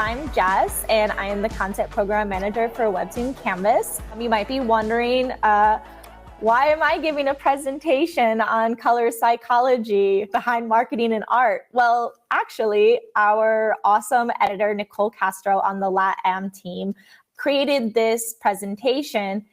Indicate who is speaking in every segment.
Speaker 1: I'm Jes, and I am the Content Program Manager for Webtoon Canvas. You might be wondering, why am I giving a presentation on color psychology behind marketing and art? Well, actually, our awesome editor, Nicole Castro on the LatAm team, created this presentation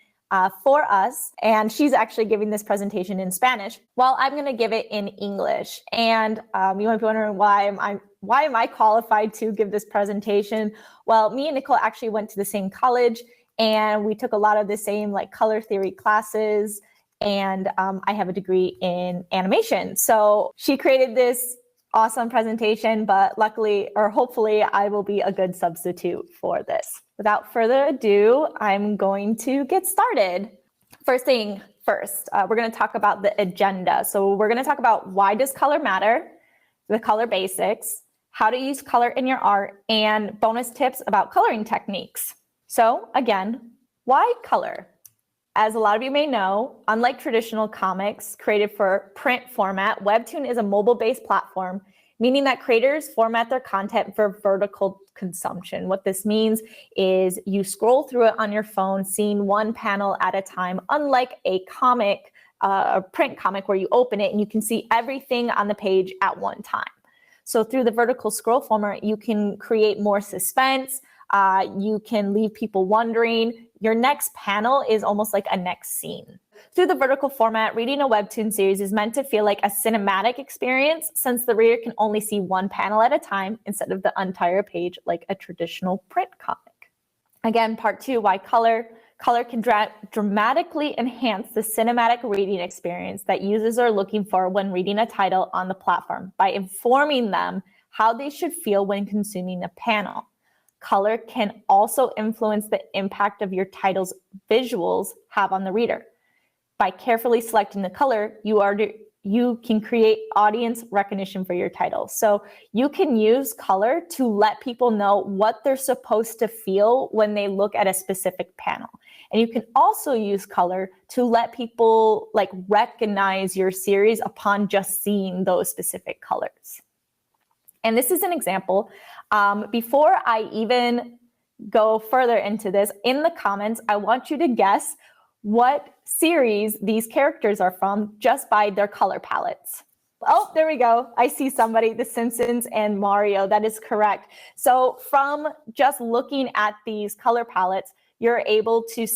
Speaker 1: for us, and she's actually giving this presentation in Spanish while I'm going to give it in English. And you might be wondering, why am I qualified to give this presentation? Well, me and Nicole actually went to the same college, and we took a lot of the same color theory classes, and I have a degree in animation. So she created this awesome presentation, but luckily, or hopefully, I will be a good substitute for this. Without further ado, I'm going to get started. First thing first, we're going to talk about the agenda. So we're going to talk about why does color matter, the color basics, how to use color in your art, and bonus tips about coloring techniques. So again, why color? As a lot of you may know, unlike traditional comics created for print format, Webtoon is a mobile-based platform, meaning that creators format their content for vertical consumption. What this means is you scroll through it on your phone, seeing one panel at a time, unlike a comic, a print comic where you open it and you can see everything on the page at one time. So through the vertical scroll format, you can create more suspense. You can leave people wondering. Your next panel is almost like a next scene. Through the vertical format, reading a Webtoon series is meant to feel like a cinematic experience, since the reader can only see one panel at a time instead of the entire page like a traditional print comic. Again, part two, why color? Color can dramatically enhance the cinematic reading experience that users are looking for when reading a title on the platform by informing them how they should feel when consuming a panel. Color can also influence the impact of your title's visuals have on the reader. By carefully selecting the color, you can create audience recognition for your title. So you can use color to let people know what they're supposed to feel when they look at a specific panel. And you can also use color to let people recognize your series upon just seeing those specific colors. And this is an example. Before I even go further into this, in the comments, I want you to guess what series these characters are from just by their color palettes. Oh, there we go. I see somebody, The Simpsons and Mario. That is correct. So from just looking at these color palettes, you're able to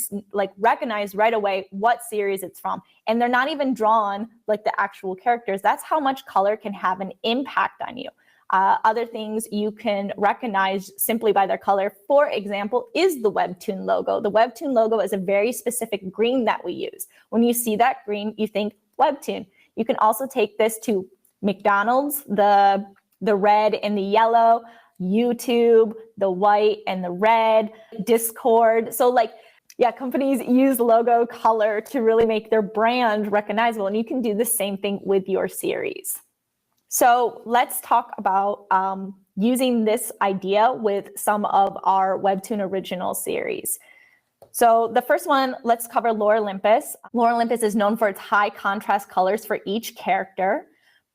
Speaker 1: recognize right away what series it's from. And they're not even drawn like the actual characters. That's how much color can have an impact on you. Other things you can recognize simply by their color, for example, is the Webtoon logo. The Webtoon logo is a very specific green that we use. When you see that green, you think Webtoon. You can also take this to McDonald's, the red and the yellow, YouTube, the white and the red, Discord. So companies use logo color to really make their brand recognizable, and you can do the same thing with your series. So let's talk about using this idea with some of our Webtoon original series. So the first one, let's cover Lore Olympus. Lore Olympus is known for its high contrast colors for each character.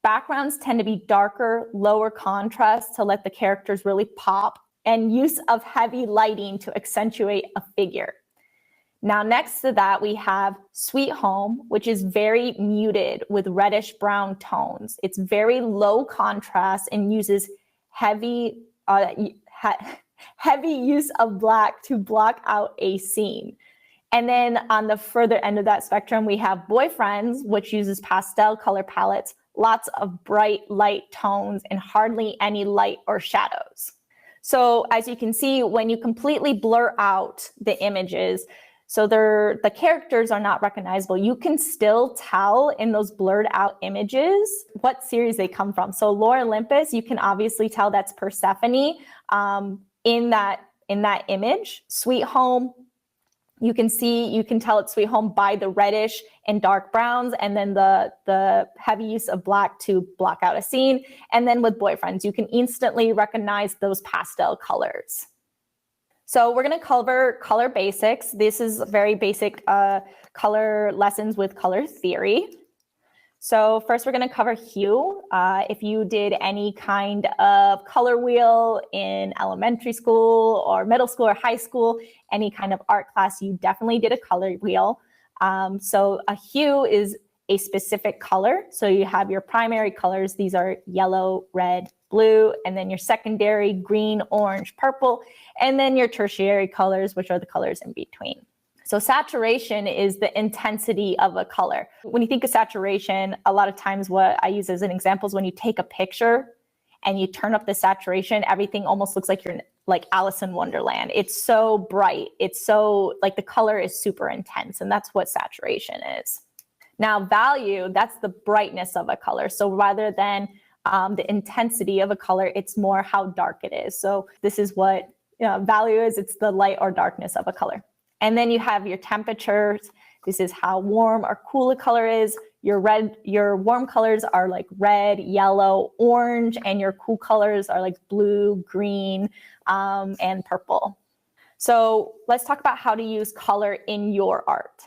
Speaker 1: Backgrounds tend to be darker, lower contrast to let the characters really pop, and use of heavy lighting to accentuate a figure. Now, next to that, we have Sweet Home, which is very muted with reddish brown tones. It's very low contrast and uses heavy use of black to block out a scene. And then on the further end of that spectrum, we have Boyfriends, which uses pastel color palettes, lots of bright light tones, and hardly any light or shadows. So as you can see, when you completely blur out the images, so the characters are not recognizable, you can still tell in those blurred out images what series they come from. So Lore Olympus, you can obviously tell that's Persephone in that image. Sweet Home, you can tell it's Sweet Home by the reddish and dark browns, and then the heavy use of black to block out a scene. And then with Boyfriends, you can instantly recognize those pastel colors. So we're going to cover color basics. This is very basic color lessons with color theory. So first we're going to cover hue. If you did any kind of color wheel in elementary school or middle school or high school, any kind of art class, you definitely did a color wheel. So a hue is a specific color. So you have your primary colors. These are yellow, red, blue, and then your secondary, green, orange, purple, and then your tertiary colors, which are the colors in between. So saturation is the intensity of a color. When you think of saturation, a lot of times what I use as an example is when you take a picture and you turn up the saturation, everything almost looks like you're like Alice in Wonderland. It's so bright. It's so like the color is super intense, and that's what saturation is. Now value, that's the brightness of a color. So rather than the intensity of a color, it's more how dark it is. So this is what value is. It's the light or darkness of a color. And then you have your temperatures. This is how warm or cool a color is. Your warm colors are like red, yellow, orange, and your cool colors are like blue, green, and purple. So let's talk about how to use color in your art.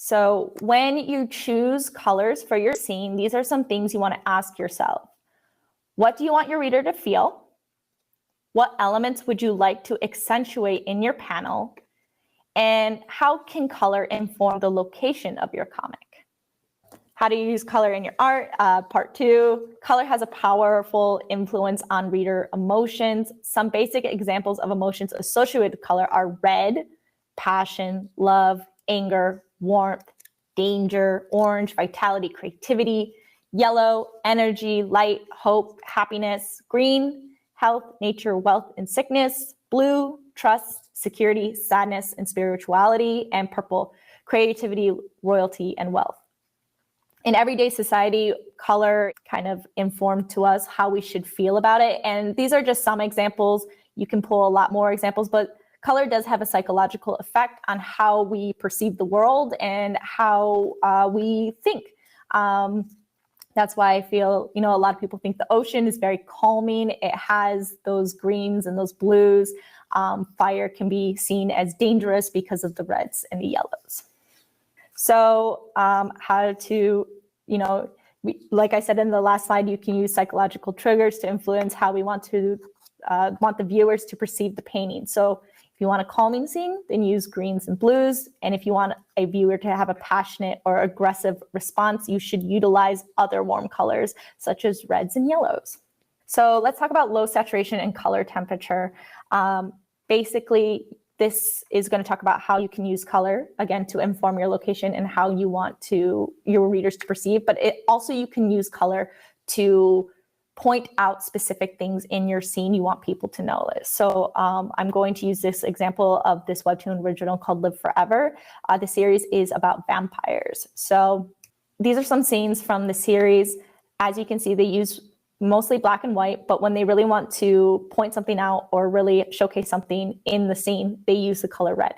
Speaker 1: So when you choose colors for your scene, these are some things you want to ask yourself. What do you want your reader to feel? What elements would you like to accentuate in your panel? And how can color inform the location of your comic? How do you use color in your art? Part 2, color has a powerful influence on reader emotions. Some basic examples of emotions associated with color are red, passion, love, anger, warmth, danger, orange, vitality, creativity, yellow, energy, light, hope, happiness, green, health, nature, wealth, and sickness, blue, trust, security, sadness, and spirituality, and purple, creativity, royalty, and wealth. In everyday society, color kind of informed to us how we should feel about it. And these are just some examples. You can pull a lot more examples, but color does have a psychological effect on how we perceive the world and how we think. That's why I feel, a lot of people think the ocean is very calming. It has those greens and those blues. Fire can be seen as dangerous because of the reds and the yellows. So how to, like I said in the last slide, you can use psychological triggers to influence how we want the viewers to perceive the painting. So if you want a calming scene, then use greens and blues. And if you want a viewer to have a passionate or aggressive response, you should utilize other warm colors, such as reds and yellows. So let's talk about low saturation and color temperature. Basically, this is going to talk about how you can use color, again, to inform your location and how you want your readers to perceive. But you can use color to point out specific things in your scene you want people to notice. So I'm going to use this example of this Webtoon original called Live Forever. The series is about vampires. So these are some scenes from the series. As you can see, they use mostly black and white, but when they really want to point something out or really showcase something in the scene, they use the color red.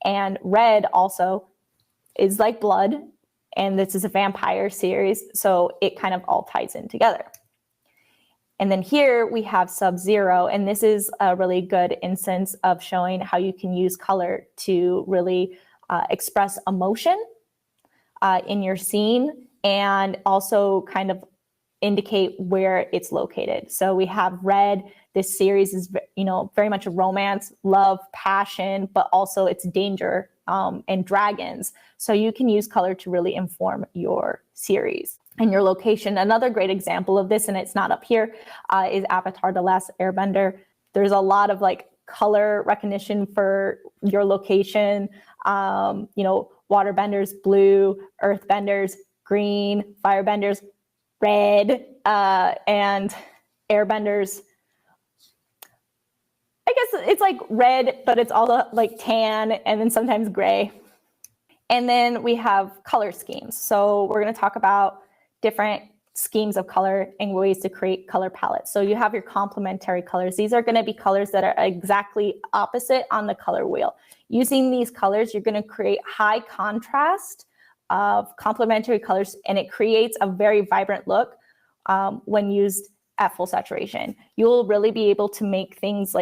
Speaker 1: And red also is like blood, and this is a vampire series, so it kind of all ties in together. And then here we have Sub-Zero, and this is a really good instance of showing how you can use color to really express emotion in your scene, and also kind of indicate where it's located. So we have red. This series is, very much a romance, love, passion, but also it's danger and dragons. So you can use color to really inform your series and your location. Another great example of this, and it's not up here, is Avatar: The Last Airbender. There's a lot of color recognition for your location. Waterbenders, blue, earthbenders, green, firebenders, red, and airbenders. I guess it's like red, but it's all like tan and then sometimes gray. And then we have color schemes. So we're going to talk about different schemes of color and ways to create color palettes. So you have your complementary colors. These are going to be colors that are exactly opposite on the color wheel. Using these colors, you're going to create high contrast of complementary colors, and it creates a very vibrant look when used at full saturation. You'll really be able to make things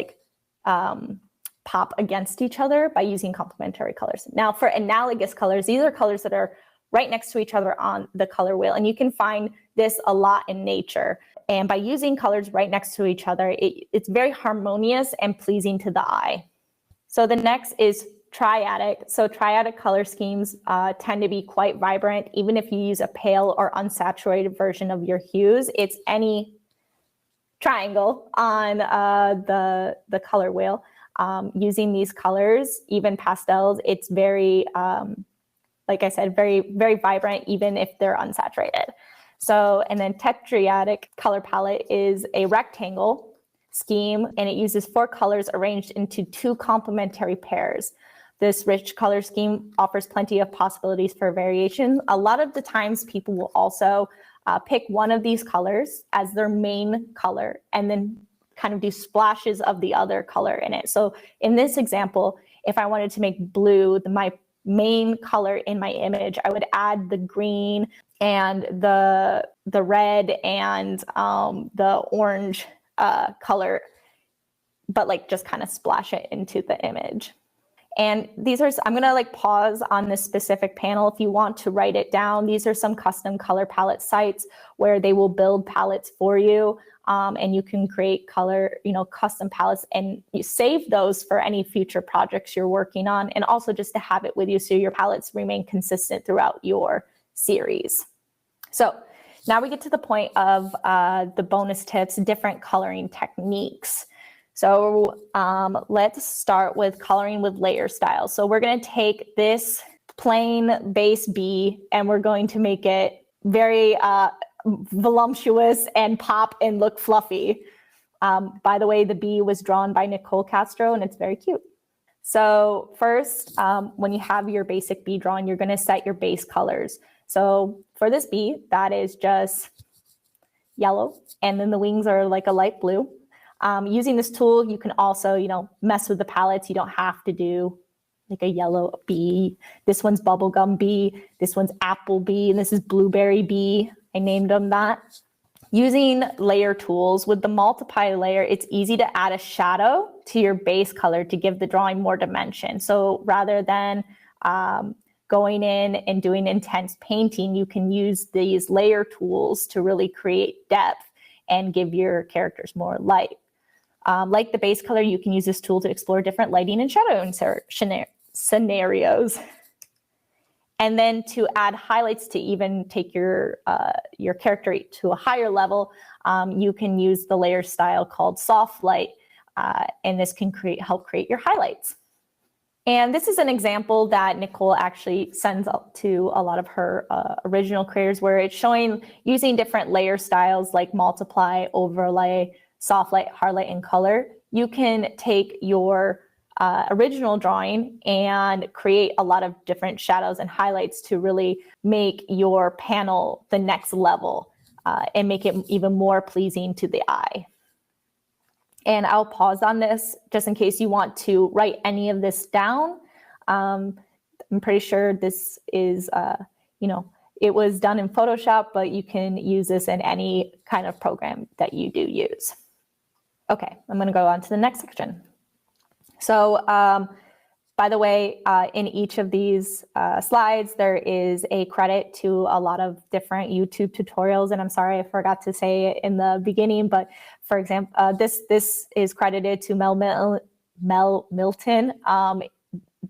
Speaker 1: pop against each other by using complementary colors. Now for analogous colors, these are colors that are right next to each other on the color wheel. And you can find this a lot in nature. And by using colors right next to each other, it's very harmonious and pleasing to the eye. So the next is triadic. So triadic color schemes tend to be quite vibrant. Even if you use a pale or unsaturated version of your hues, it's any triangle on the color wheel. Using these colors, even pastels, it's very, like I said, very, very vibrant, even if they're unsaturated. So, and then tetradic color palette is a rectangle scheme, and it uses 4 colors arranged into 2 complementary pairs. This rich color scheme offers plenty of possibilities for variation. A lot of the times people will also pick one of these colors as their main color and then kind of do splashes of the other color in it. So in this example, if I wanted to make blue my main color in my image, I would add the green and the red and the orange color, but like just kind of splash it into the image. And these are, I'm gonna like pause on this specific panel if you want to write it down. These are some custom color palette sites where they will build palettes for you, and you can create color, custom palettes, and you save those for any future projects you're working on, and also just to have it with you so your palettes remain consistent throughout your series. So now we get to the point of the bonus tips, different coloring techniques. So let's start with coloring with layer styles. So we're going to take this plain base bee and we're going to make it very voluptuous and pop and look fluffy. By the way, the bee was drawn by Nicole Castro and it's very cute. So first, when you have your basic bee drawn, you're going to set your base colors. So for this bee, that is just yellow, and then the wings are like a light blue. Using this tool, you can also, mess with the palettes. You don't have to do like a yellow bee. This one's bubblegum bee. This one's apple bee. And this is blueberry bee. I named them that. Using layer tools with the multiply layer, it's easy to add a shadow to your base color to give the drawing more dimension. So rather than going in and doing intense painting, you can use these layer tools to really create depth and give your characters more light. Like the base color, you can use this tool to explore different lighting and shadowing scenarios. And then to add highlights to even take your character to a higher level, you can use the layer style called soft light, and this can help create your highlights. And this is an example that Nicole actually sends up to a lot of her original creators, where it's showing using different layer styles like multiply, overlay, soft light, hard light, and color. You can take your original drawing and create a lot of different shadows and highlights to really make your panel the next level and make it even more pleasing to the eye. And I'll pause on this just in case you want to write any of this down. I'm pretty sure this is, it was done in Photoshop, but you can use this in any kind of program that you do use. Okay, I'm going to go on to the next section. So by the way, in each of these slides, there is a credit to a lot of different YouTube tutorials. And I'm sorry, I forgot to say it in the beginning, but for example, this is credited to Mel Milton.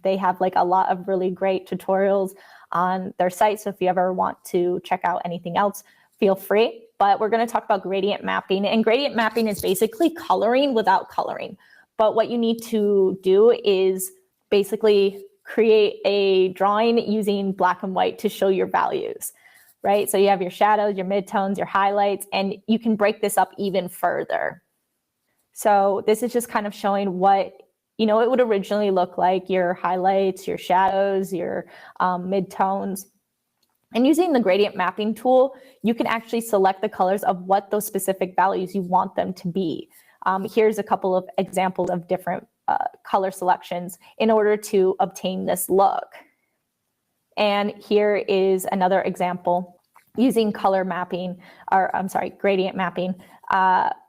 Speaker 1: They have like a lot of really great tutorials on their site. So if you ever want to check out anything else, feel free. But we're going to talk about gradient mapping. And gradient mapping is basically coloring without coloring. But what you need to do is basically create a drawing using black and white to show your values, right? So you have your shadows, your midtones, your highlights, and you can break this up even further. So this is just kind of showing what, it would originally look like, your highlights, your shadows, your midtones. And using the gradient mapping tool, you can actually select the colors of what those specific values you want them to be. Here's a couple of examples of different color selections in order to obtain this look. And here is another example using gradient mapping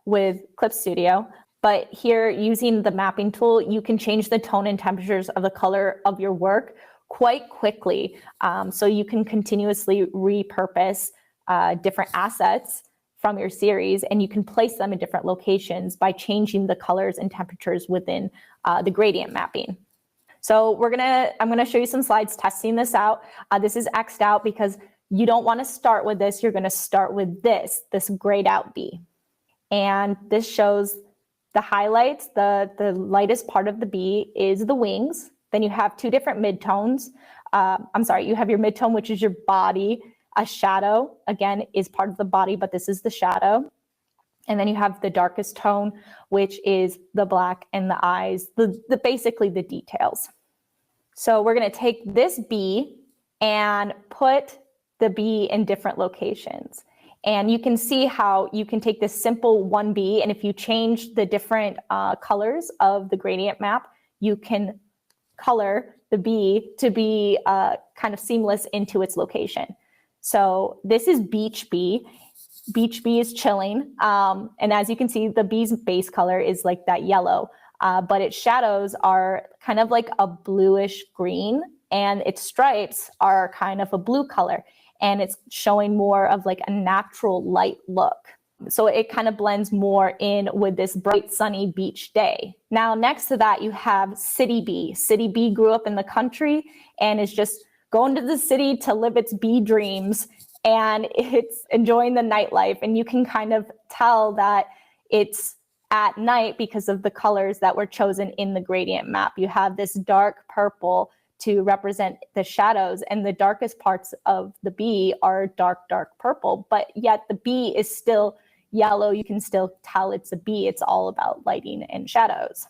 Speaker 1: with Clip Studio. But here, using the mapping tool, you can change the tone and temperatures of the color of your work quite quickly. So you can continuously repurpose different assets from your series, and you can place them in different locations by changing the colors and temperatures within the gradient mapping. So I'm gonna show you some slides testing this out. This is X'd out because you don't wanna start with this, you're gonna start with this grayed out bee. And this shows the highlights, the lightest part of the bee is the wings. Then you have two different midtones. You have your midtone, which is your body. A shadow, again, is part of the body, but this is the shadow. And then you have the darkest tone, which is the black and the eyes, basically the details. So we're gonna take this bee and put the bee in different locations. And you can see how you can take this simple one bee, and if you change the different colors of the gradient map, you can color the bee to be kind of seamless into its location. So this is beach bee. Beach bee is chilling. And as you can see, the bee's base color is like that yellow, but its shadows are kind of like a bluish green, and its stripes are kind of a blue color, and it's showing more of like a natural light look. So it kind of blends more in with this bright sunny beach day. Now, next to that, you have city bee. City bee grew up in the country and is just going to the city to live its bee dreams, and it's enjoying the nightlife. And you can kind of tell that it's at night because of the colors that were chosen in the gradient map. You have this dark purple to represent the shadows, and the darkest parts of the bee are dark, dark purple, but yet the bee is still yellow. You can still tell it's a bee. It's all about lighting and shadows.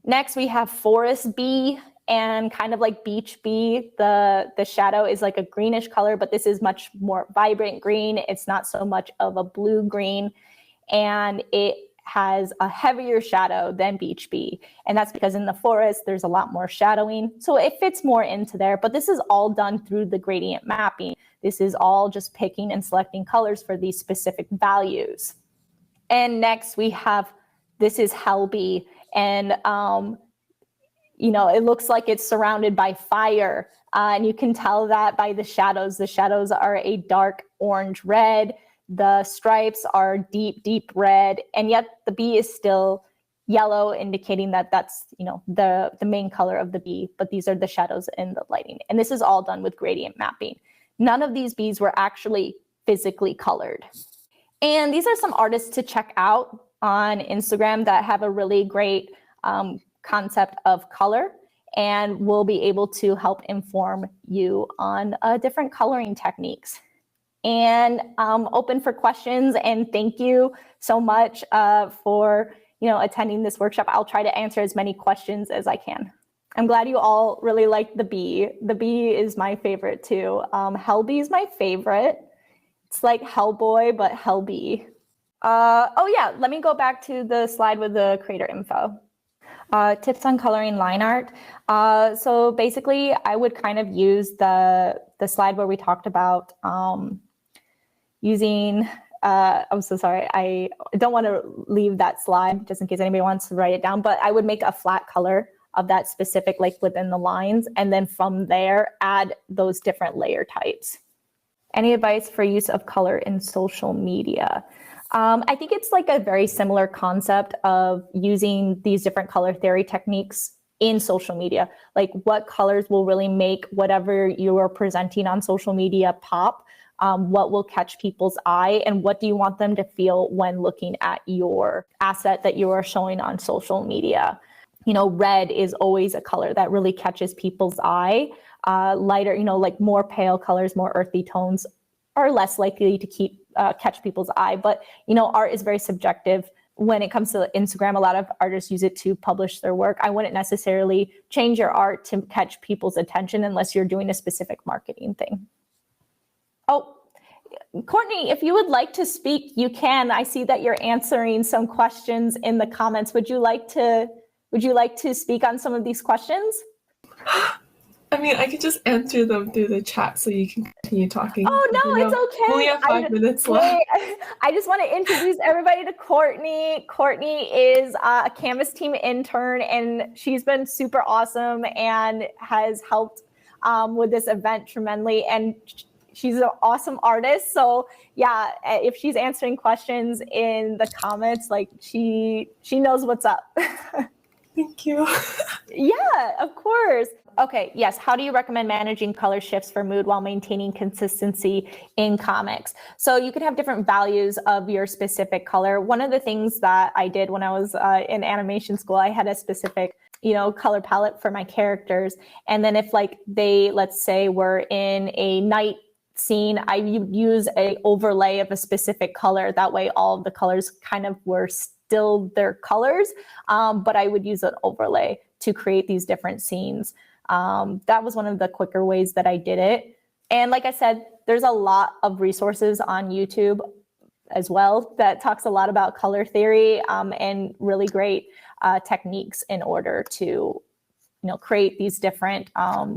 Speaker 1: Next, we have forest bee. And kind of like beach bee, the shadow is like a greenish color, but this is much more vibrant green. It's not so much of a blue green, and it has a heavier shadow than beach bee. And that's because in the forest, there's a lot more shadowing. So it fits more into there, but this is all done through the gradient mapping. This is all just picking and selecting colors for these specific values. And next we have, this is hell bee. And it looks like it's surrounded by fire. And you can tell that by the shadows. The shadows are a dark orange red. The stripes are deep, deep red. And yet the bee is still yellow, indicating that that's, the main color of the bee. But these are the shadows and the lighting. And this is all done with gradient mapping. None of these bees were actually physically colored. And these are some artists to check out on Instagram that have a really great concept of color, and will be able to help inform you on different coloring techniques. And open for questions, and thank you so much for attending this workshop. I'll try to answer as many questions as I can. I'm glad you all really liked the bee. The bee is my favorite too. Hell bee is my favorite. It's like Hellboy, but hell bee. Oh yeah, let me go back to the slide with the creator info. Tips on coloring line art. So basically, I would kind of use the slide where we talked about using, I'm so sorry, I don't want to leave that slide just in case anybody wants to write it down, but I would make a flat color of that specific, like within the lines, and then from there, add those different layer types. Any advice for use of color in social media? I think it's like a very similar concept of using these different color theory techniques in social media. Like what colors will really make whatever you are presenting on social media pop, what will catch people's eye, and what do you want them to feel when looking at your asset that you are showing on social media. Red is always a color that really catches people's eye. Lighter, like more pale colors, more earthy tones are less likely to catch people's eye. But, art is very subjective. When it comes to Instagram, a lot of artists use it to publish their work. I wouldn't necessarily change your art to catch people's attention unless you're doing a specific marketing thing. Oh, Courtney, if you would like to speak, you can. I see that you're answering some questions in the comments. Would you like to speak on some of these questions?
Speaker 2: I mean, I could just answer them through the chat so you can continue talking.
Speaker 1: Oh, no, it's okay.
Speaker 2: We only have 5 minutes left.
Speaker 1: I just want to introduce everybody to Courtney. Courtney is a Canvas team intern, and she's been super awesome and has helped with this event tremendously. And she's an awesome artist. So yeah, if she's answering questions in the comments, like she knows what's up.
Speaker 2: Thank you.
Speaker 1: Yeah, of course. Okay, yes. How do you recommend managing color shifts for mood while maintaining consistency in comics? So you can have different values of your specific color. One of the things that I did when I was in animation school, I had a specific, color palette for my characters. And then if like they, let's say, were in a night scene, I would use a overlay of a specific color. That way all of the colors kind of were still their colors, but I would use an overlay to create these different scenes. That was one of the quicker ways that I did it. And like I said, there's a lot of resources on YouTube as well that talks a lot about color theory and really great techniques in order to, create these different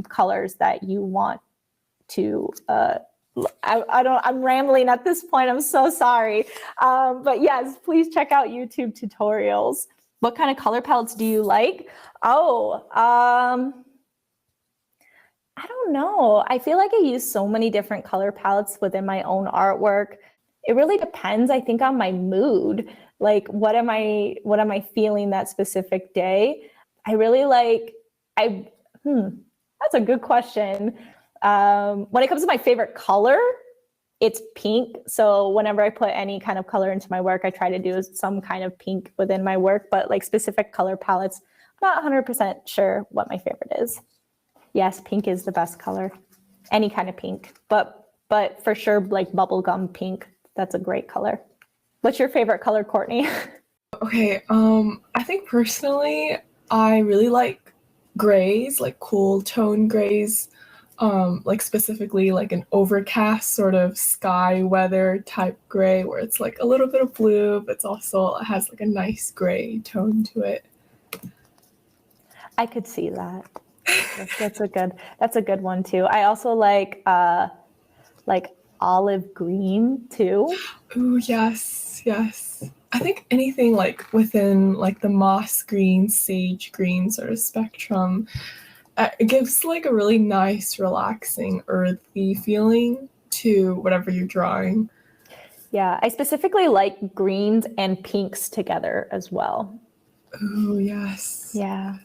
Speaker 1: colors that you want to. I'm rambling at this point. I'm so sorry. But yes, please check out YouTube tutorials. What kind of color palettes do you like? I don't know. I feel like I use so many different color palettes within my own artwork. It really depends, I think, on my mood. Like, what am I feeling that specific day? I really like, that's a good question. When it comes to my favorite color, it's pink. So whenever I put any kind of color into my work, I try to do some kind of pink within my work, but like specific color palettes, I'm not 100% sure what my favorite is. Yes, pink is the best color. Any kind of pink, but for sure, like bubblegum pink, that's a great color. What's your favorite color, Courtney?
Speaker 2: Okay, I think personally, I really like grays, like cool tone grays, like specifically like an overcast sort of sky weather type gray where it's like a little bit of blue, but it also has like a nice gray tone to it.
Speaker 1: I could see that. That's a good one too. I also like olive green too.
Speaker 2: Ooh, yes. I think anything like within like the moss green, sage green sort of spectrum, it gives like a really nice, relaxing, earthy feeling to whatever you're drawing.
Speaker 1: Yeah, I specifically like greens and pinks together as well.
Speaker 2: Ooh, yes.
Speaker 1: Yeah.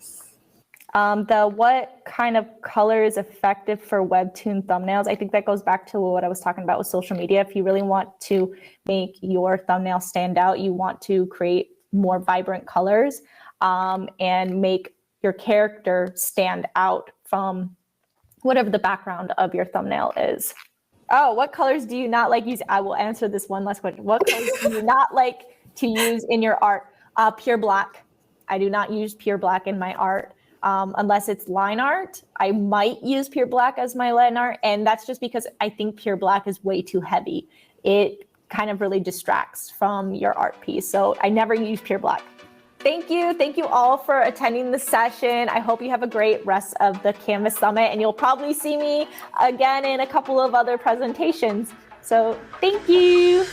Speaker 1: What kind of color is effective for Webtoon thumbnails? I think that goes back to what I was talking about with social media. If you really want to make your thumbnail stand out, you want to create more vibrant colors and make your character stand out from whatever the background of your thumbnail is. Oh, what colors do you not like using? I will answer this one last question. What colors do you not like to use in your art? Pure black. I do not use pure black in my art. Unless it's line art, I might use pure black as my line art. And that's just because I think pure black is way too heavy. It kind of really distracts from your art piece. So I never use pure black. Thank you all for attending the session. I hope you have a great rest of the Canvas Summit, and you'll probably see me again in a couple of other presentations. So thank you.